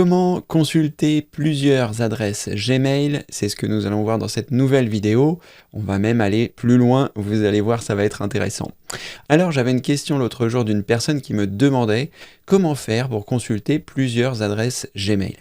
Comment consulter plusieurs adresses Gmail? C'est ce que nous allons voir dans cette nouvelle vidéo. On va même aller plus loin, vous allez voir, ça va être intéressant. Alors j'avais une question l'autre jour d'une personne qui me demandait comment faire pour consulter plusieurs adresses Gmail.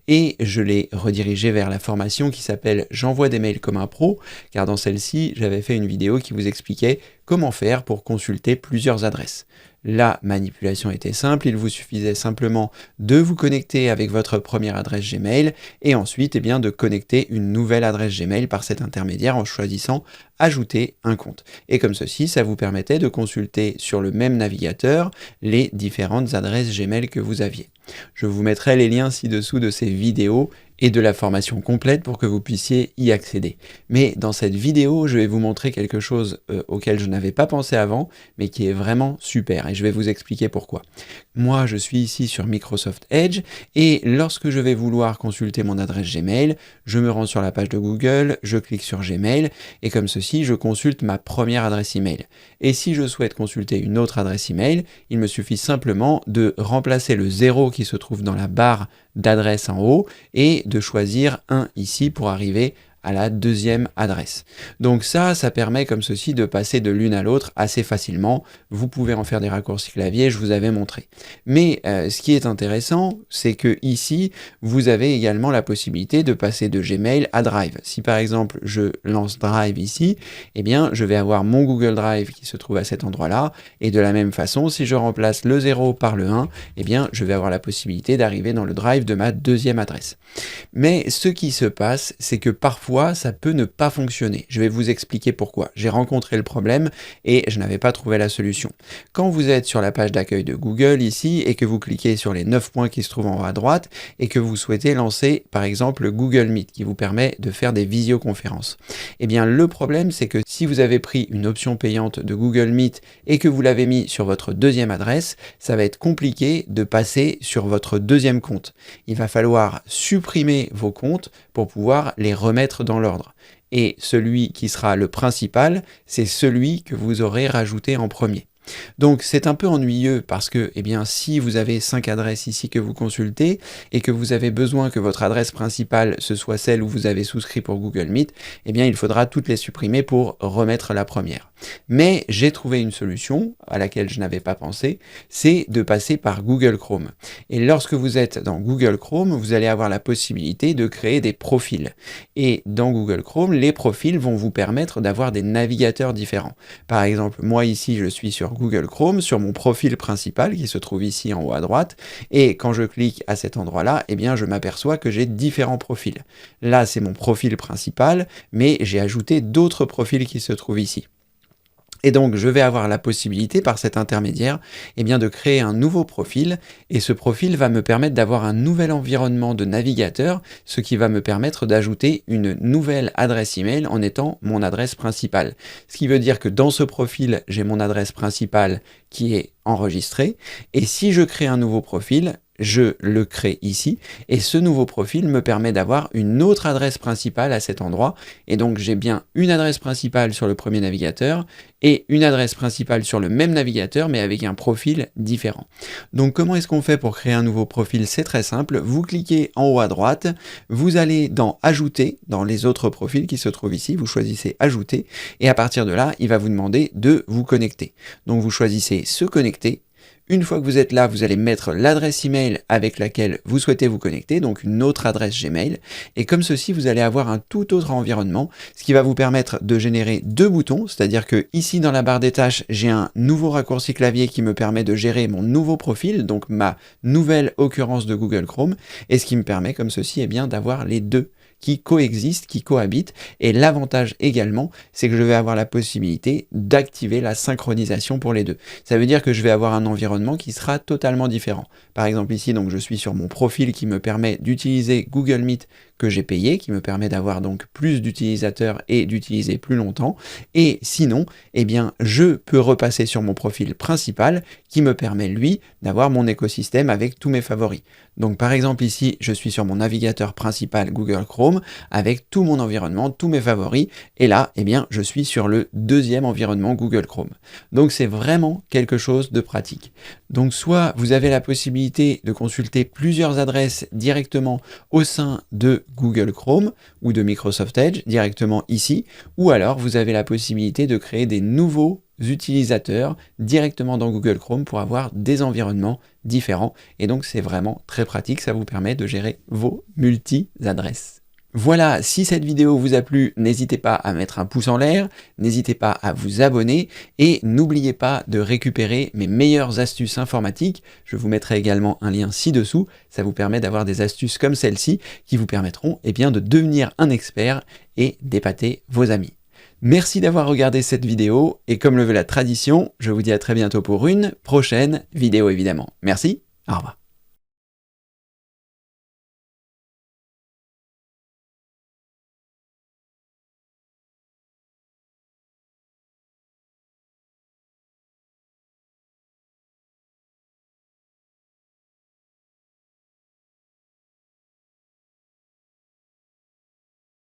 Et je l'ai redirigé vers la formation qui s'appelle J'envoie des mails comme un pro, car dans celle-ci, j'avais fait une vidéo qui vous expliquait comment faire pour consulter plusieurs adresses. La manipulation était simple, il vous suffisait simplement de vous connecter avec votre première adresse Gmail et ensuite de connecter une nouvelle adresse Gmail par cet intermédiaire en choisissant ajouter un compte. Et comme ceci, ça vous permettait de consulter sur le même navigateur les différentes adresses Gmail que vous aviez. Je vous mettrai les liens ci-dessous de ces vidéos et de la formation complète pour que vous puissiez y accéder. Mais dans cette vidéo, je vais vous montrer quelque chose auquel je n'avais pas pensé avant, mais qui est vraiment super, et je vais vous expliquer pourquoi. Moi, je suis ici sur Microsoft Edge, et lorsque je vais vouloir consulter mon adresse Gmail, je me rends sur la page de Google, je clique sur Gmail, et comme ceci, je consulte ma première adresse email. Et si je souhaite consulter une autre adresse email, il me suffit simplement de remplacer le 0 qui se trouve dans la barre d'adresse en haut et de choisir 1 ici pour arriver à la deuxième adresse. Donc ça permet comme ceci de passer de l'une à l'autre assez facilement. Vous pouvez en faire des raccourcis clavier, je vous avais montré. Mais ce qui est intéressant, c'est que ici, vous avez également la possibilité de passer de Gmail à Drive. Si par exemple, je lance Drive ici, eh bien, je vais avoir mon Google Drive qui se trouve à cet endroit-là. Et de la même façon, si je remplace le 0 par le 1, eh bien, je vais avoir la possibilité d'arriver dans le Drive de ma deuxième adresse. Mais ce qui se passe, c'est que parfois, ça peut ne pas fonctionner. Je vais vous expliquer pourquoi. J'ai rencontré le problème et je n'avais pas trouvé la solution. Quand vous êtes sur la page d'accueil de Google ici et que vous cliquez sur les 9 points qui se trouvent en haut à droite et que vous souhaitez lancer par exemple Google Meet qui vous permet de faire des visioconférences. Eh bien le problème c'est que si vous avez pris une option payante de Google Meet et que vous l'avez mis sur votre deuxième adresse, ça va être compliqué de passer sur votre deuxième compte. Il va falloir supprimer vos comptes pour pouvoir les remettre dans l'ordre. Et celui qui sera le principal, c'est celui que vous aurez rajouté en premier. Donc c'est un peu ennuyeux parce que si vous avez 5 adresses ici que vous consultez et que vous avez besoin que votre adresse principale ce soit celle où vous avez souscrit pour Google Meet, il faudra toutes les supprimer pour remettre la première. Mais j'ai trouvé une solution à laquelle je n'avais pas pensé, c'est de passer par Google Chrome. Et lorsque vous êtes dans Google Chrome, vous allez avoir la possibilité de créer des profils. Et dans Google Chrome, les profils vont vous permettre d'avoir des navigateurs différents. Par exemple, moi ici, je suis sur Google Chrome, sur mon profil principal qui se trouve ici en haut à droite, et quand je clique à cet endroit-là, je m'aperçois que j'ai différents profils. Là, c'est mon profil principal, mais j'ai ajouté d'autres profils qui se trouvent ici. Et donc, je vais avoir la possibilité, par cet intermédiaire, de créer un nouveau profil, et ce profil va me permettre d'avoir un nouvel environnement de navigateur, ce qui va me permettre d'ajouter une nouvelle adresse email en étant mon adresse principale. Ce qui veut dire que dans ce profil, j'ai mon adresse principale qui est enregistrée, et si je crée un nouveau profil, je le crée ici, et ce nouveau profil me permet d'avoir une autre adresse principale à cet endroit, et donc j'ai bien une adresse principale sur le premier navigateur, et une adresse principale sur le même navigateur, mais avec un profil différent. Donc comment est-ce qu'on fait pour créer un nouveau profil? C'est très simple, vous cliquez en haut à droite, vous allez dans Ajouter, dans les autres profils qui se trouvent ici, vous choisissez Ajouter, et à partir de là, il va vous demander de vous connecter. Donc vous choisissez Se connecter. Une fois que vous êtes là, vous allez mettre l'adresse email avec laquelle vous souhaitez vous connecter, donc une autre adresse Gmail. Et comme ceci, vous allez avoir un tout autre environnement, ce qui va vous permettre de générer 2 boutons, c'est-à-dire que ici dans la barre des tâches, j'ai un nouveau raccourci clavier qui me permet de gérer mon nouveau profil, donc ma nouvelle occurrence de Google Chrome, et ce qui me permet comme ceci d'avoir les deux qui coexistent, qui cohabitent, et l'avantage également, c'est que je vais avoir la possibilité d'activer la synchronisation pour les deux. Ça veut dire que je vais avoir un environnement qui sera totalement différent. Par exemple ici, donc je suis sur mon profil qui me permet d'utiliser Google Meet que j'ai payé, qui me permet d'avoir donc plus d'utilisateurs et d'utiliser plus longtemps. Et sinon, eh bien, je peux repasser sur mon profil principal qui me permet, lui, d'avoir mon écosystème avec tous mes favoris. Donc par exemple ici, je suis sur mon navigateur principal Google Chrome avec tout mon environnement, tous mes favoris, et là, eh bien, je suis sur le deuxième environnement Google Chrome. Donc c'est vraiment quelque chose de pratique. Donc soit vous avez la possibilité de consulter plusieurs adresses directement au sein de Google Chrome ou de Microsoft Edge directement ici, ou alors vous avez la possibilité de créer des nouveaux utilisateurs directement dans Google Chrome pour avoir des environnements différents. Et donc c'est vraiment très pratique, ça vous permet de gérer vos multi-adresses. Voilà, si cette vidéo vous a plu, n'hésitez pas à mettre un pouce en l'air, n'hésitez pas à vous abonner et n'oubliez pas de récupérer mes meilleures astuces informatiques. Je vous mettrai également un lien ci-dessous, ça vous permet d'avoir des astuces comme celle-ci qui vous permettront de devenir un expert et d'épater vos amis. Merci d'avoir regardé cette vidéo et comme le veut la tradition, je vous dis à très bientôt pour une prochaine vidéo évidemment. Merci, au revoir.